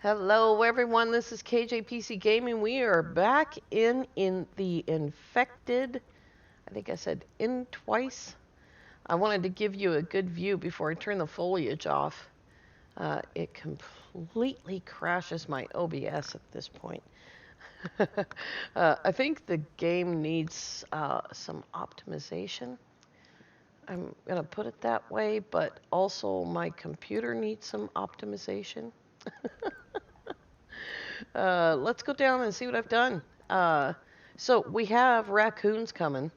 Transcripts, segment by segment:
Hello, everyone. This is KJPC Gaming. We are back in the infected. I think I said in twice. I wanted to give you a good view before I turn the foliage off. It completely crashes my OBS at this point. I think the game needs some optimization. I'm going to put it that way, but also my computer needs some optimization. Let's go down and see what I've done. So we have Racoons coming,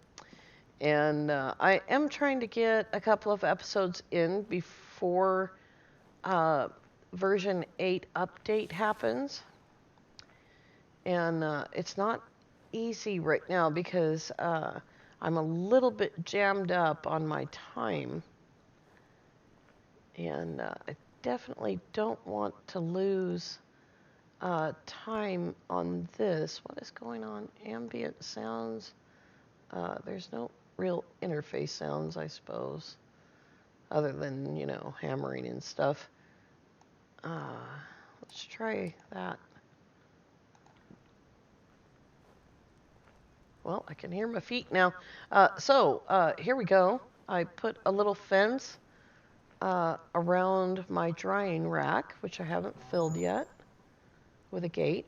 and I am trying to get a couple of episodes in before uh, version 8 update happens. And it's not easy right now because I'm a little bit jammed up on my time. And I definitely don't want to lose time on this. What is going on? Ambient sounds. There's no real interface sounds, I suppose, other than, hammering and stuff. Let's try that. Well, I can hear my feet now. Here we go. I put a little fence around my drying rack, which I haven't filled yet, with a gate.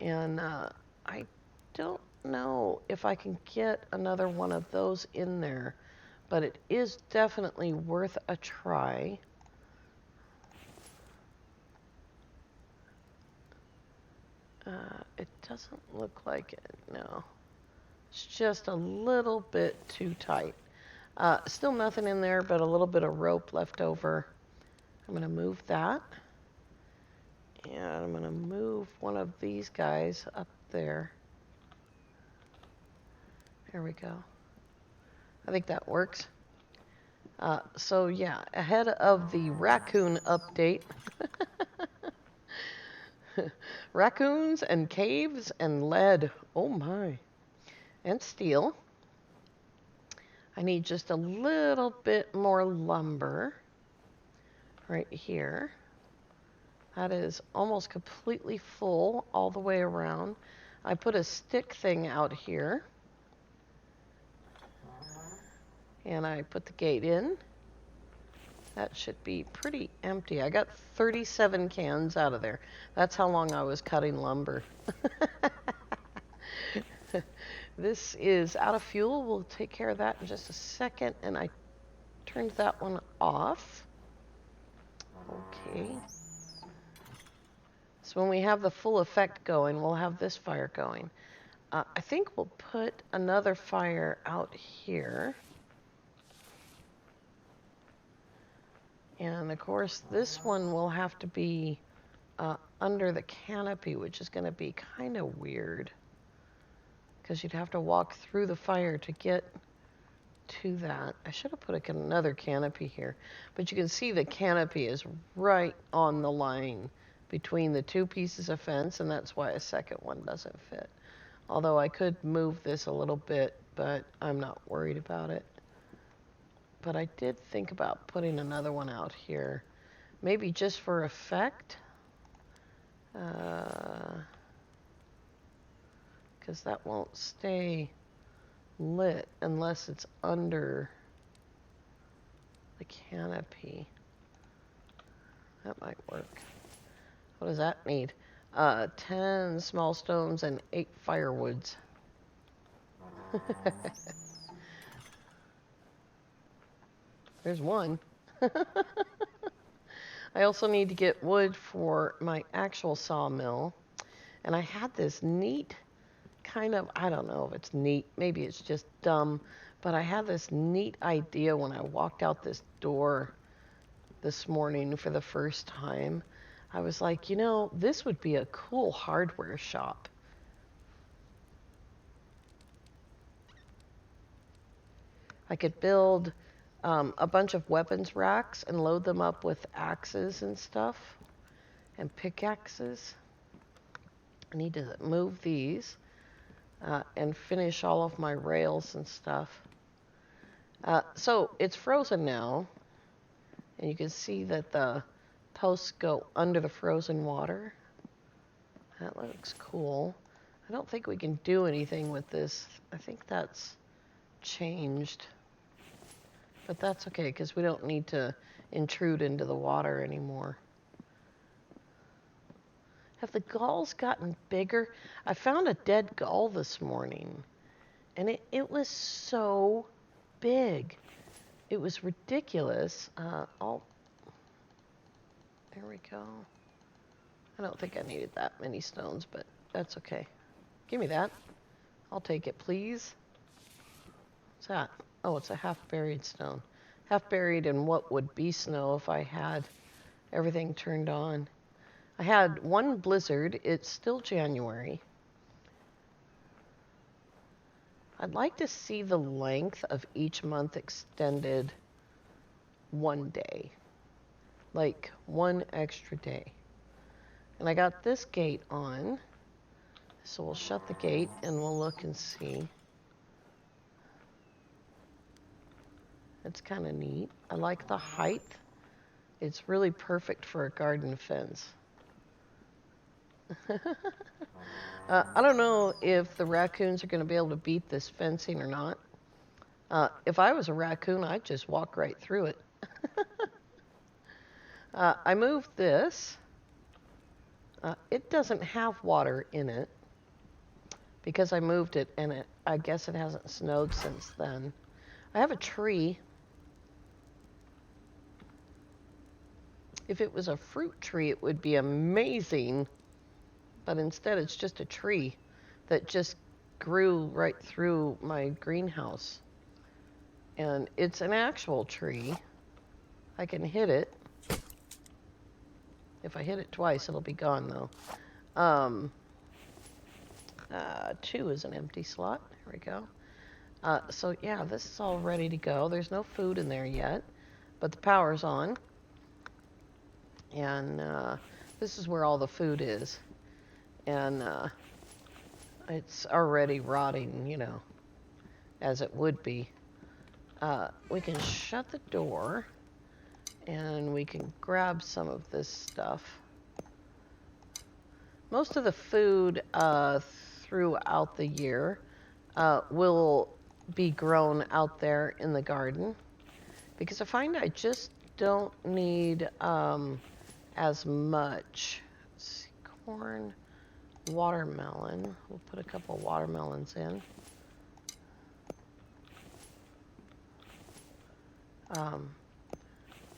And I don't know if I can get another one of those in there, but it is definitely worth a try. It doesn't look like it, no. It's just a little bit too tight. Still nothing in there, but a little bit of rope left over. I'm going to move that. And I'm going to move one of these guys up there. There we go. I think that works. So yeah, ahead of the raccoon update. Raccoons and caves and lead. Oh my. And steel. I need just a little bit more lumber right here. That is almost completely full all the way around. I put a stick thing out here. And I put the gate in. That should be pretty empty. I got 37 cans out of there. That's how long I was cutting lumber. This is out of fuel. We'll take care of that in just a second. And I turned that one off. Okay. So when we have the full effect going, we'll have this fire going. I think we'll put another fire out here. And of course, this one will have to be under the canopy, which is going to be kind of weird. Because you'd have to walk through the fire to get to that. I should have put another canopy here. But you can see the canopy is right on the line between the two pieces of fence, and that's why a second one doesn't fit. Although I could move this a little bit, but I'm not worried about it. But I did think about putting another one out here. Maybe just for effect. Because that won't stay lit unless it's under the canopy. That might work. What does that need? 10 small stones and 8 firewoods. There's one. I also need to get wood for my actual sawmill. And I had this neat kind of, I don't know if it's neat, maybe it's just dumb, but I had this neat idea when I walked out this door this morning for the first time. I was like, this would be a cool hardware shop. I could build a bunch of weapons racks and load them up with axes and stuff and pickaxes. I need to move these and finish all of my rails and stuff. So it's frozen now, and you can see that the posts go under the frozen water. That looks cool. I don't think we can do anything with this. I think that's changed. But that's okay, because we don't need to intrude into the water anymore. Have the gulls gotten bigger? I found a dead gull this morning, and it was so big. It was ridiculous. There we go. I don't think I needed that many stones, but that's okay. Give me that. I'll take it, please. What's that? Oh, it's a half-buried stone. Half-buried in what would be snow if I had everything turned on. I had one blizzard. It's still January. I'd like to see the length of each month extended one day. Like one extra day. And I got this gate on. So we'll shut the gate and we'll look and see. It's kind of neat. I like the height. It's really perfect for a garden fence. I don't know if the raccoons are going to be able to beat this fencing or not. If I was a raccoon, I'd just walk right through it. I moved this. It doesn't have water in it because I moved it, and I guess it hasn't snowed since then. I have a tree. If it was a fruit tree, it would be amazing. But instead, it's just a tree that just grew right through my greenhouse. And it's an actual tree. I can hit it. If I hit it twice, it'll be gone, though. 2 is an empty slot. There we go. So, yeah, this is all ready to go. There's no food in there yet, but the power's on. And this is where all the food is. And it's already rotting, you know, as it would be. We can shut the door, and we can grab some of this stuff. Most of the food throughout the year will be grown out there in the garden, because I find I just don't need as much. Let's see, corn, watermelon. We'll put a couple watermelons in.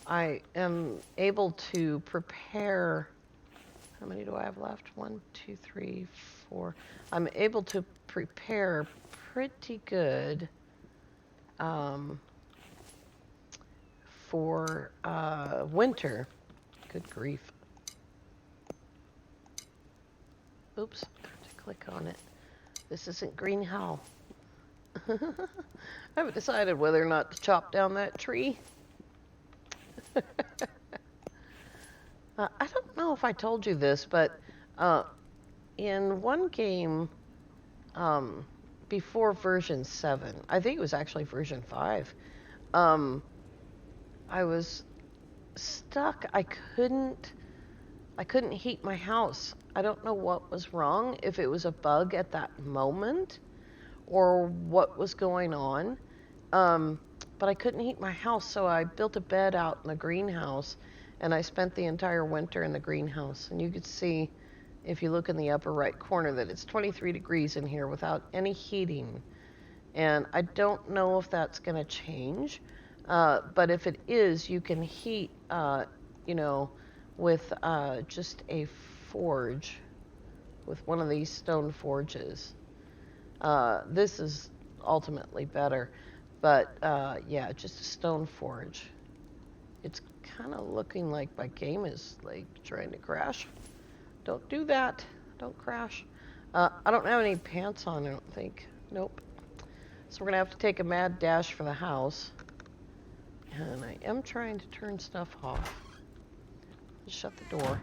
I am able to prepare. How many do I have left? 1, 2, 3, 4. I'm able to prepare pretty good for winter. Good grief. Oops, I have to click on it. This isn't green hell. I haven't decided whether or not to chop down that tree. I don't know if I told you this, but in one game before version 7, I think it was actually version 5, I was stuck. I couldn't heat my house. I don't know what was wrong, if it was a bug at that moment or what was going on. But I couldn't heat my house, so I built a bed out in the greenhouse, and I spent the entire winter in the greenhouse. And you could see, if you look in the upper right corner, that it's 23 degrees in here without any heating. And I don't know if that's going to change, but if it is, you can heat, with just a forge, with one of these stone forges. This is ultimately better. But, yeah, just a stone forge. It's kind of looking like my game is, like, trying to crash. Don't do that. Don't crash. I don't have any pants on, I don't think. Nope. So we're going to have to take a mad dash for the house. And I am trying to turn stuff off. Just shut the door.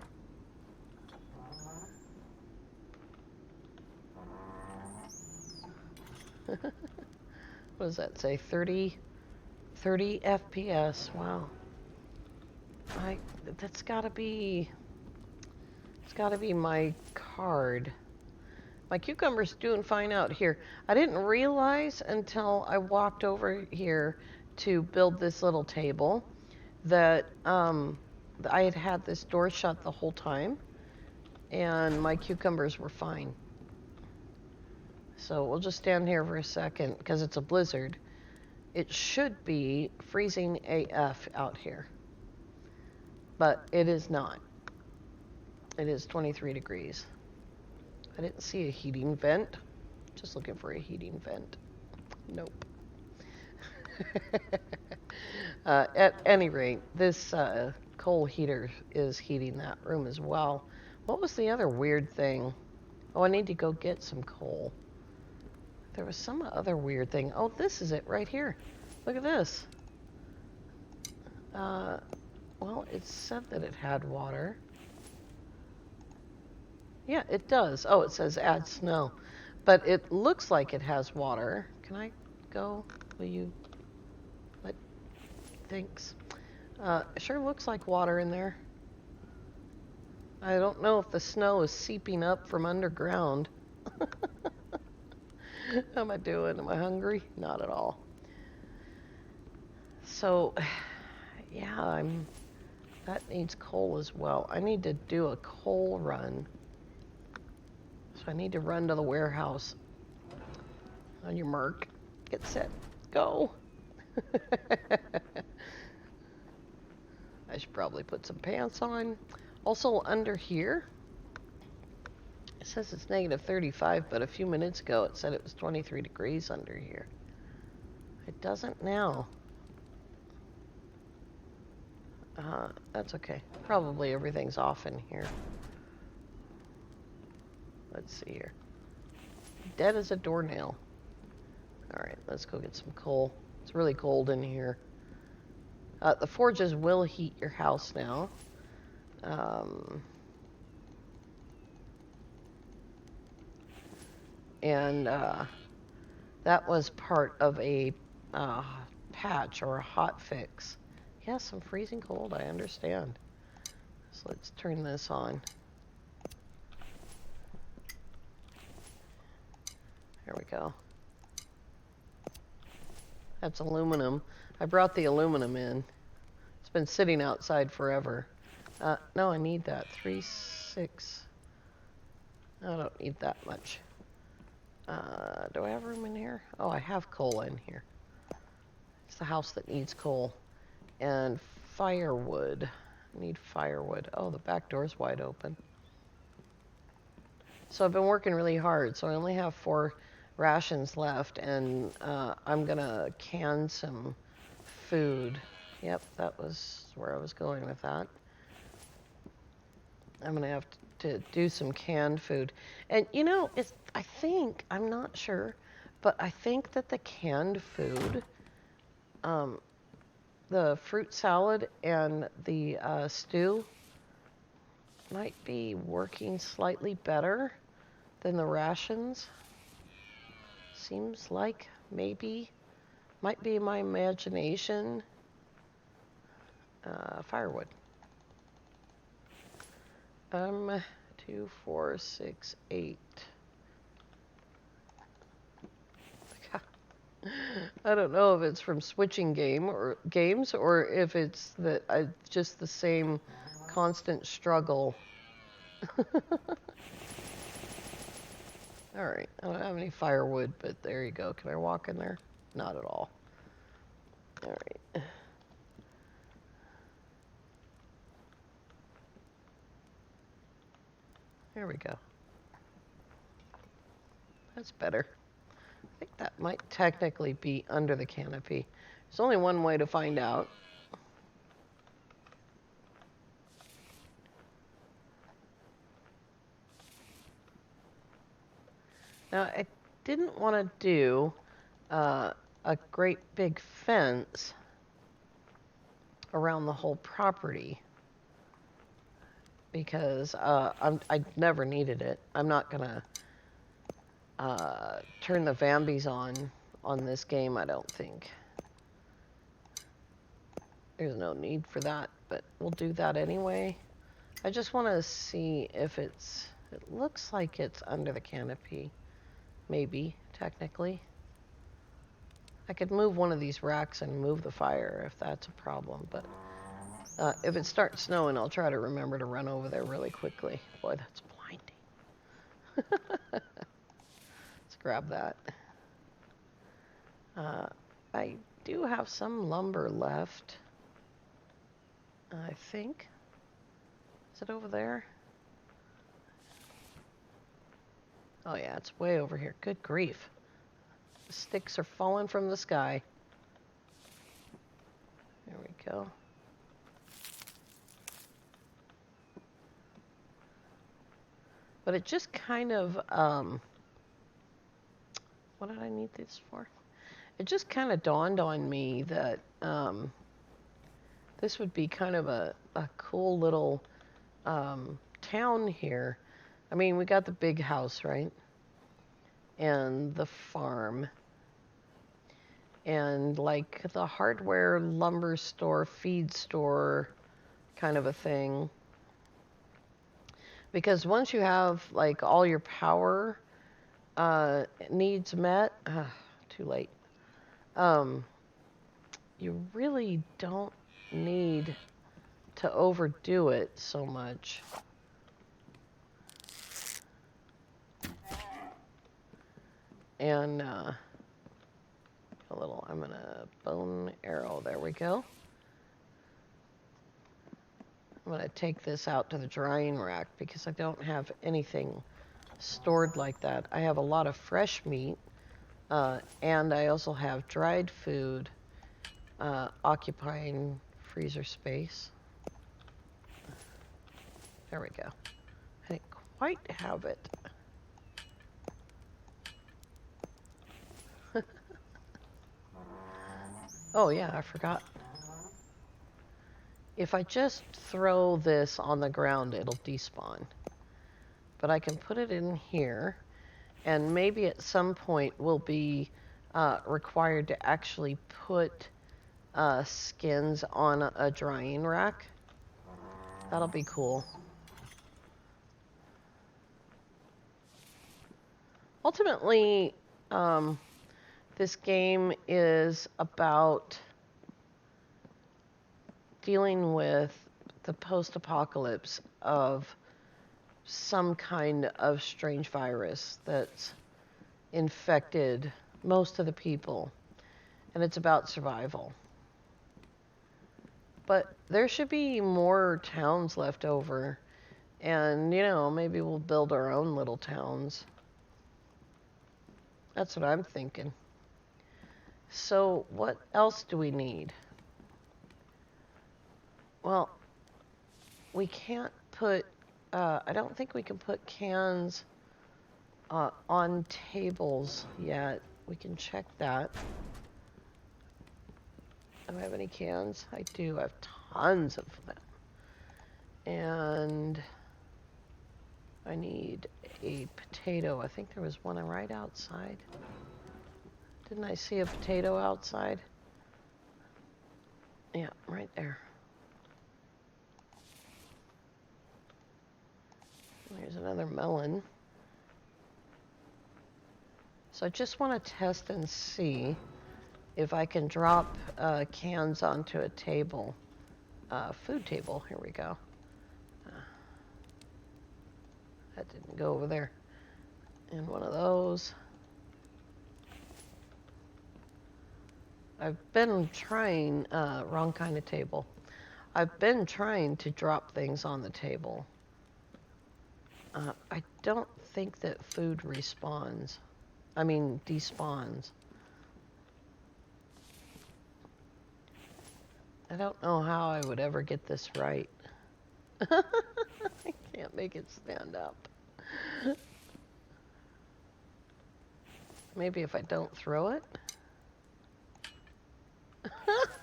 What does that say? 30 FPS. Wow. That's gotta be... It's gotta be my card. My cucumber's doing fine out here. I didn't realize until I walked over here to build this little table that I had had this door shut the whole time, and my cucumbers were fine. So we'll just stand here for a second because it's a blizzard. It should be freezing AF out here, but it is not. It is 23 degrees. I didn't see a heating vent. Just looking for a heating vent. Nope. At any rate, this coal heater is heating that room as well. What was the other weird thing? Oh, I need to go get some coal. There was some other weird thing. Oh, this is it right here. Look at this. Well, it said that it had water. Yeah, it does. Oh, it says add snow. But it looks like it has water. Can I go? Will you? What? Thanks. It sure looks like water in there. I don't know if the snow is seeping up from underground. How am I doing? Am I hungry? Not at all. So, yeah, that needs coal as well. I need to do a coal run. So I need to run to the warehouse. On your mark. Get set. Go. I should probably put some pants on. Also under here, it says it's negative 35, but a few minutes ago it said it was 23 degrees under here. It doesn't now. That's okay. Probably everything's off in here. Let's see here. Dead as a doornail. Alright, let's go get some coal. It's really cold in here. The forges will heat your house now. And that was part of a patch or a hot fix. Yes, I'm freezing cold, I understand. So let's turn this on. There we go. That's aluminum. I brought the aluminum in. It's been sitting outside forever. No, I need that. 3, 6. I don't need that much. Do I have room in here? Oh, I have coal in here. It's the house that needs coal. And firewood. I need firewood. Oh, the back door's wide open. So I've been working really hard. So I only have 4 rations left, and I'm gonna can some food. Yep, that was where I was going with that. I'm gonna have to do some canned food. And you know, I'm not sure, but I think that the canned food, the fruit salad and the stew might be working slightly better than the rations. Seems like maybe, might be my imagination. Firewood. 2, 4, 6, 8. I don't know if it's from switching games or if it's that just the same constant struggle. All right, I don't have any firewood, but there you go. Can I walk in there? Not at all. All right. There we go. That's better. I think that might technically be under the canopy. There's only one way to find out. Now, I didn't want to do a great big fence around the whole property because I never needed it. I'm not going to turn the Vambies on this game, I don't think. There's no need for that, but we'll do that anyway. I just want to see if it looks like it's under the canopy. Maybe, technically. I could move one of these racks and move the fire if that's a problem, but if it starts snowing, I'll try to remember to run over there really quickly. Boy, that's blinding. Let's grab that. I do have some lumber left, I think. Is it over there? Oh yeah, it's way over here. Good grief. The sticks are falling from the sky. There we go. But it just kind of, what did I need this for? It just kind of dawned on me that this would be kind of a cool little town here. I mean, we got the big house, right? And the farm. And like the hardware, lumber store, feed store kind of a thing. Because once you have like all your power needs met, too late. You really don't need to overdo it so much. And a little, I'm gonna bone arrow, there we go. I'm gonna take this out to the drying rack because I don't have anything stored like that. I have a lot of fresh meat, and I also have dried food occupying freezer space. There we go. I didn't quite have it. Oh yeah, I forgot. If I just throw this on the ground, it'll despawn. But I can put it in here, and maybe at some point we'll be required to actually put skins on a drying rack. That'll be cool. Ultimately, this game is about dealing with the post-apocalypse of some kind of strange virus that's infected most of the people, and it's about survival. But there should be more towns left over, and, you know, maybe we'll build our own little towns. That's what I'm thinking. So what else do we need? Well, we can't put, I don't think we can put cans on tables yet. We can check that. Do I have any cans? I do. I have tons of them. And I need a potato. I think there was one right outside. Didn't I see a potato outside? Yeah, right there. There's another melon. So I just want to test and see if I can drop cans onto a table, food table. Here we go. That didn't go over there. And one of those. I've been trying, wrong kind of table. I've been trying to drop things on the table. I don't think that food despawns. I don't know how I would ever get this right. I can't make it stand up. Maybe if I don't throw it?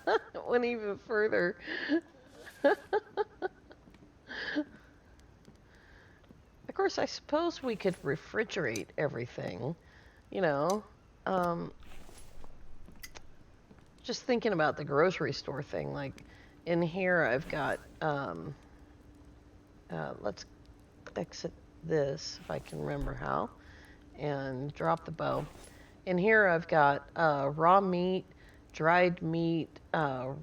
It went even further. Of course, I suppose we could refrigerate everything, you know. Just thinking about the grocery store thing, like in here I've got, let's exit this if I can remember how, and drop the bow. In here I've got raw meat, dried meat, some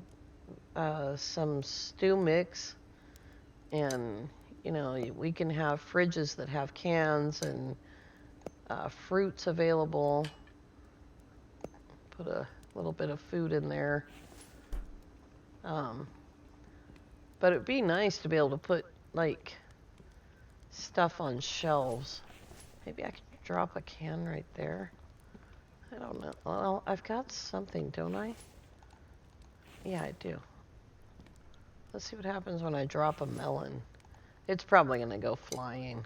stew mix, and we can have fridges that have cans and fruits available. Put a little bit of food in there. But it'd be nice to be able to put like stuff on shelves. Maybe I could drop a can right there. I don't know. Well, I've got something, don't I? Yeah, I do. Let's see what happens when I drop a melon. It's probably going to go flying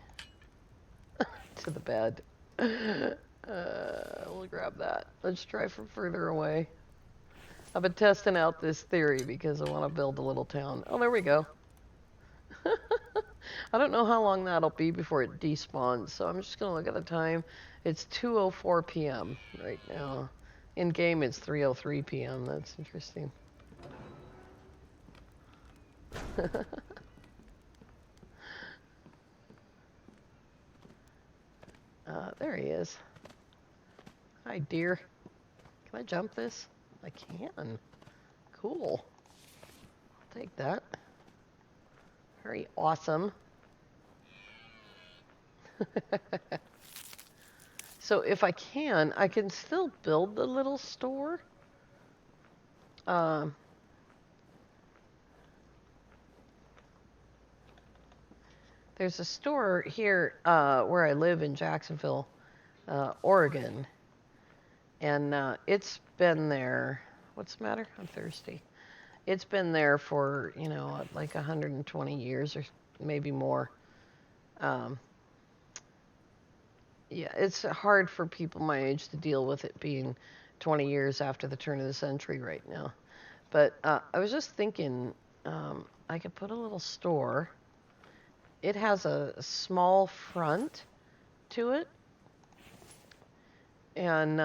to the bed. We'll grab that. Let's try from further away. I've been testing out this theory because I want to build a little town. Oh, there we go. I don't know how long that'll be before it despawns, so I'm just going to look at the time. It's 2:04 p.m. right now. In game, it's 3:03 p.m. That's interesting. There he is. Hi, dear. Can I jump this? I can. Cool. I'll take that. Very awesome. So if I can still build the little store. There's a store here where I live in Jacksonville, Oregon, and it's been there. What's the matter? I'm thirsty. It's been there for, like 120 years or maybe more. Yeah, it's hard for people my age to deal with it being 20 years after the turn of the century right now. But I was just thinking I could put a little store. It has a small front to it. And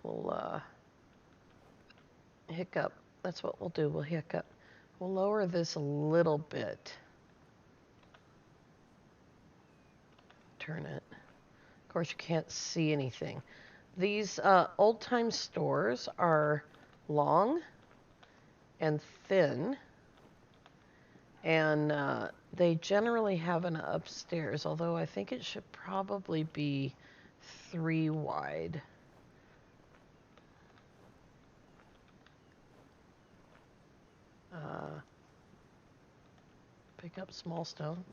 we'll hiccup. That's what we'll do. We'll hiccup. We'll lower this a little bit. Turn it. Of course, you can't see anything. These old-time stores are long and thin, and they generally have an upstairs, although I think it should probably be 3 wide. Pick up small stone.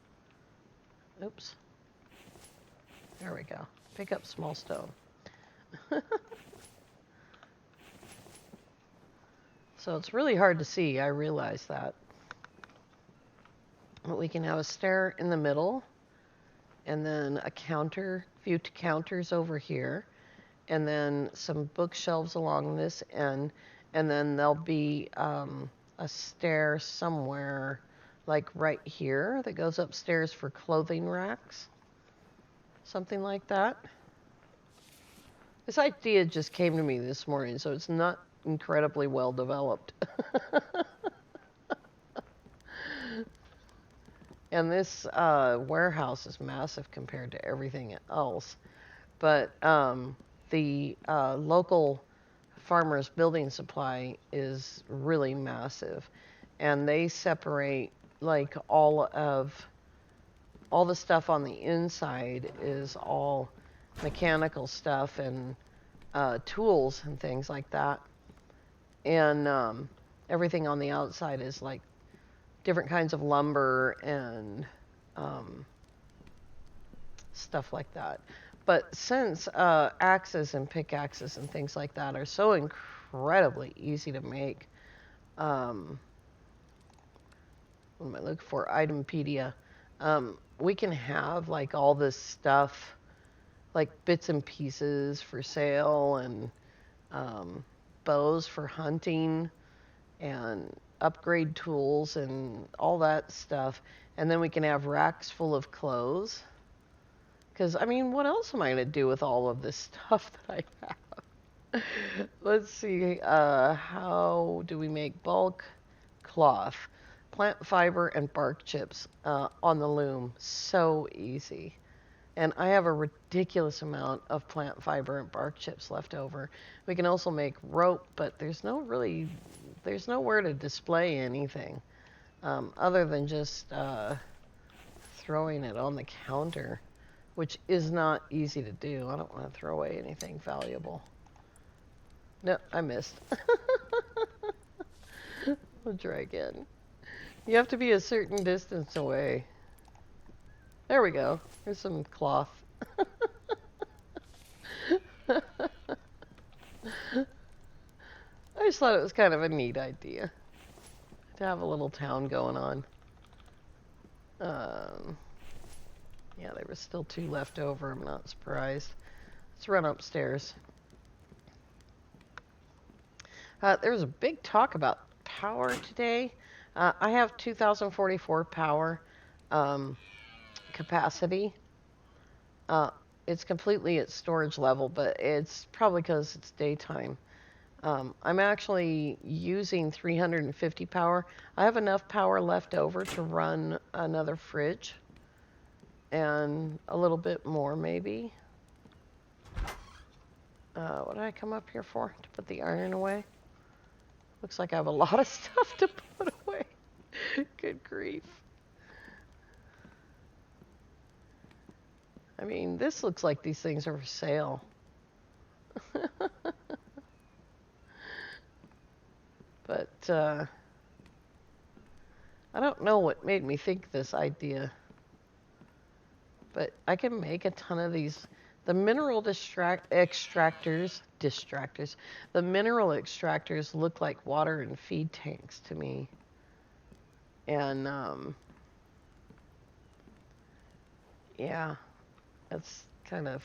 Oops. There we go. Pick up small stone. So it's really hard to see, I realize that. But we can have a stair in the middle, and then a few counters over here, and then some bookshelves along this end, and then there'll be a stair somewhere, like right here, that goes upstairs for clothing racks. Something like that. This idea just came to me this morning, so it's not incredibly well developed. And this warehouse is massive compared to everything else. But the local farmers building supply is really massive. And they separate like all the stuff on the inside is all mechanical stuff and tools and things like that. And everything on the outside is like different kinds of lumber and stuff like that. But since axes and pickaxes and things like that are so incredibly easy to make, what am I looking for? Itempedia. We can have like all this stuff, like bits and pieces for sale and bows for hunting and upgrade tools and all that stuff. And then we can have racks full of clothes. Because, I mean, what else am I going to do with all of this stuff that I have? Let's see. How do we make bulk cloth? Plant fiber and bark chips on the loom. So easy. And I have a ridiculous amount of plant fiber and bark chips left over. We can also make rope, but there's nowhere to display anything other than just throwing it on the counter, which is not easy to do. I don't want to throw away anything valuable. No, I missed. I'll try again. You have to be a certain distance away. There we go. Here's some cloth. I just thought it was kind of a neat idea to have a little town going on. Yeah, there was still 2 left over. I'm not surprised. Let's run upstairs. There was a big talk about power today. I have 2044 power capacity. It's completely at storage level, but it's probably because it's daytime. I'm actually using 350 power. I have enough power left over to run another fridge and a little bit more maybe. What did I come up here for? To put the iron away? Looks like I have a lot of stuff to put away. Good grief. I mean, this looks like these things are for sale. But I don't know what made me think this idea. But I can make a ton of these. The mineral extractors, the mineral extractors look like water and feed tanks to me. And yeah, that's kind of,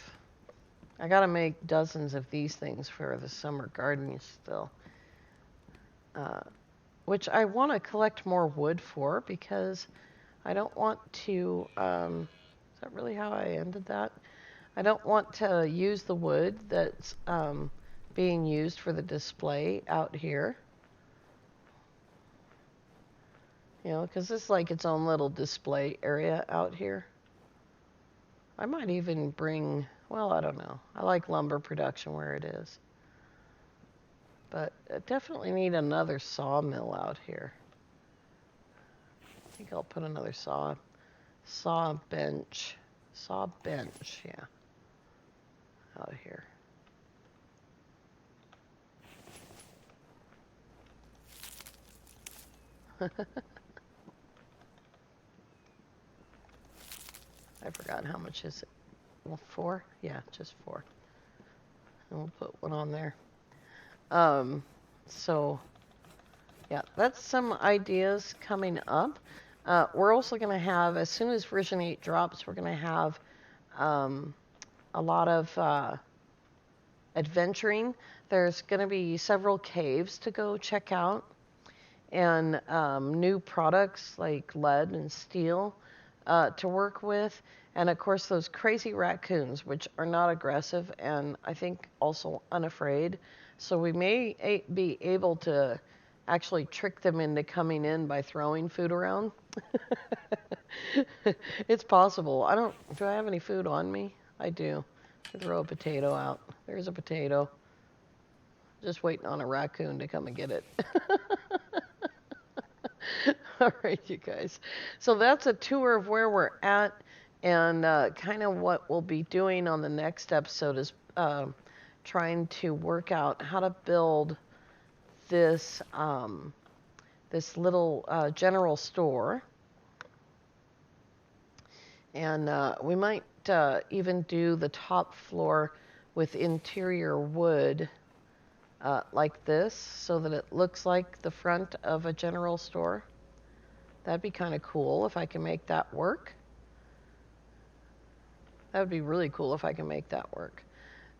I gotta make dozens of these things for the summer gardening still. Which I want to collect more wood for because I don't want to, is that really how I ended that? I don't want to use the wood that's being used for the display out here. You know, because it's like its own little display area out here. I might even bring, well, I don't know. I like lumber production where it is. But I definitely need another sawmill out here. I think I'll put another saw bench, yeah, out here. I forgot how much is it. Well, 4? Yeah, just 4. And we'll put one on there. So, yeah, that's some ideas coming up. We're also going to have, as soon as version 8 drops, we're going to have a lot of adventuring. There's going to be several caves to go check out, and new products like lead and steel to work with. And of course, those crazy raccoons, which are not aggressive and I think also unafraid. So we may be able to actually trick them into coming in by throwing food around. It's possible. Do I have any food on me? I do. I throw a potato out. There's a potato. Just waiting on a raccoon to come and get it. All right, you guys. So that's a tour of where we're at, and kind of what we'll be doing on the next episode is trying to work out how to build this this little general store. And we might even do the top floor with interior wood like this, so that it looks like the front of a general store. That'd be kind of cool if I can make that work. That would be really cool if I can make that work.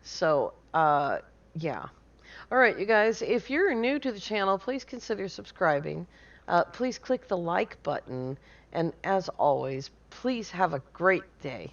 So, yeah. All right, you guys, if you're new to the channel, please consider subscribing. Please click the like button. And as always, please have a great day.